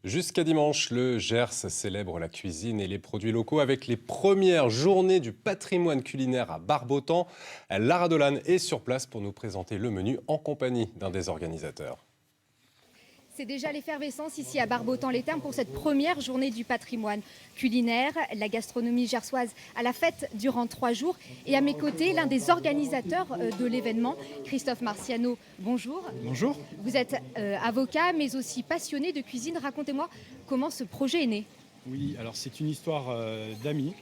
Jusqu'à dimanche, le Gers célèbre la cuisine et les produits locaux avec les premières journées du patrimoine culinaire à Barbotan. Lara Dolan est sur place pour nous présenter le menu en compagnie d'un des organisateurs. C'est déjà l'effervescence ici à Barbotan-les-Thermes pour cette première journée du patrimoine culinaire. La gastronomie gersoise à la fête durant 3 jours. Et à mes côtés, l'un des organisateurs de l'événement, Christophe Marciano. Bonjour. Bonjour. Vous êtes avocat mais aussi passionné de cuisine. Racontez-moi comment ce projet est né. Oui, alors c'est une histoire d'amis.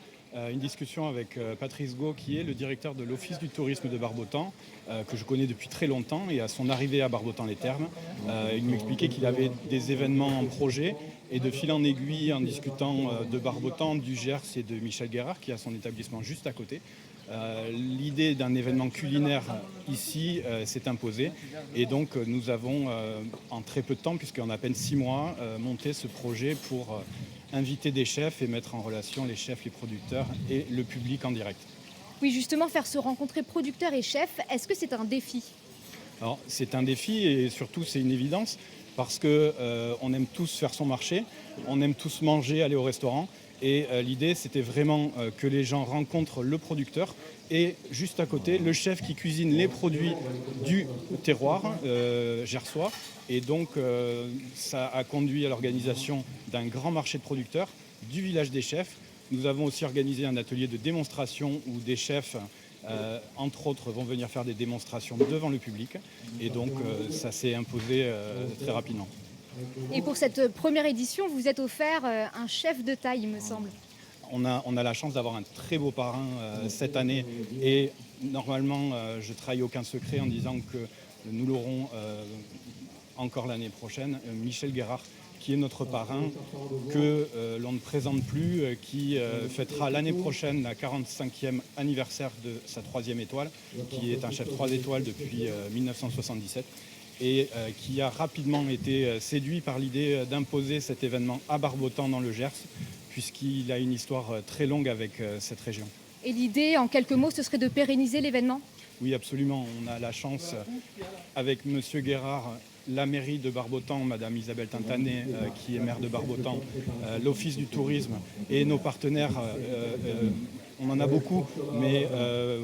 Une discussion avec Patrice Gau, qui est le directeur de l'Office du tourisme de Barbotan, que je connais depuis très longtemps. Et à son arrivée à Barbotan-les-Thermes, il m'expliquait qu'il avait des événements en projet. Et de fil en aiguille, en discutant de Barbotan, du Gers et de Michel Guérard, qui a son établissement juste à côté, l'idée d'un événement culinaire ici s'est imposée. Et donc nous avons, en très peu de temps, puisqu'en à peine 6 mois, monté ce projet pour inviter des chefs et mettre en relation les chefs, les producteurs et le public en direct. Oui, justement, faire se rencontrer producteurs et chefs, est-ce que c'est un défi ? Alors c'est un défi et surtout c'est une évidence parce que on aime tous faire son marché, on aime tous manger, aller au restaurant. Et l'idée, c'était vraiment que les gens rencontrent le producteur et juste à côté, le chef qui cuisine les produits du terroir gersois. Et donc, ça a conduit à l'organisation d'un grand marché de producteurs du village des chefs. Nous avons aussi organisé un atelier de démonstration où des chefs, entre autres, vont venir faire des démonstrations devant le public. Et donc, ça s'est imposé très rapidement. Et pour cette première édition, vous êtes offert un chef de taille, il me semble. On a la chance d'avoir un très beau parrain cette année et normalement, je ne trahis aucun secret en disant que nous l'aurons encore l'année prochaine, Michel Guérard, qui est notre parrain, que l'on ne présente plus, qui fêtera l'année prochaine la 45e anniversaire de sa 3e étoile, qui est un chef 3 étoiles depuis 1977. Et qui a rapidement été séduit par l'idée d'imposer cet événement à Barbotan dans le Gers, puisqu'il a une histoire très longue avec cette région. Et l'idée, en quelques mots, ce serait de pérenniser l'événement ? Oui, absolument. On a la chance, avec M. Guérard, la mairie de Barbotan, Mme Isabelle Tintanet, qui est maire de Barbotan, l'Office du tourisme et nos partenaires. On en a beaucoup, mais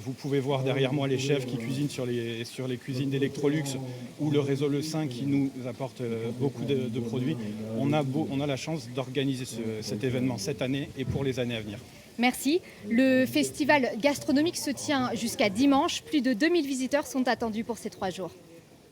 vous pouvez voir derrière moi les chefs qui cuisinent sur les cuisines d'Electrolux ou le réseau Le Saint qui nous apporte beaucoup de produits. On a la chance d'organiser cet événement cette année et pour les années à venir. Merci. Le festival gastronomique se tient jusqu'à dimanche. Plus de 2000 visiteurs sont attendus pour ces 3 jours.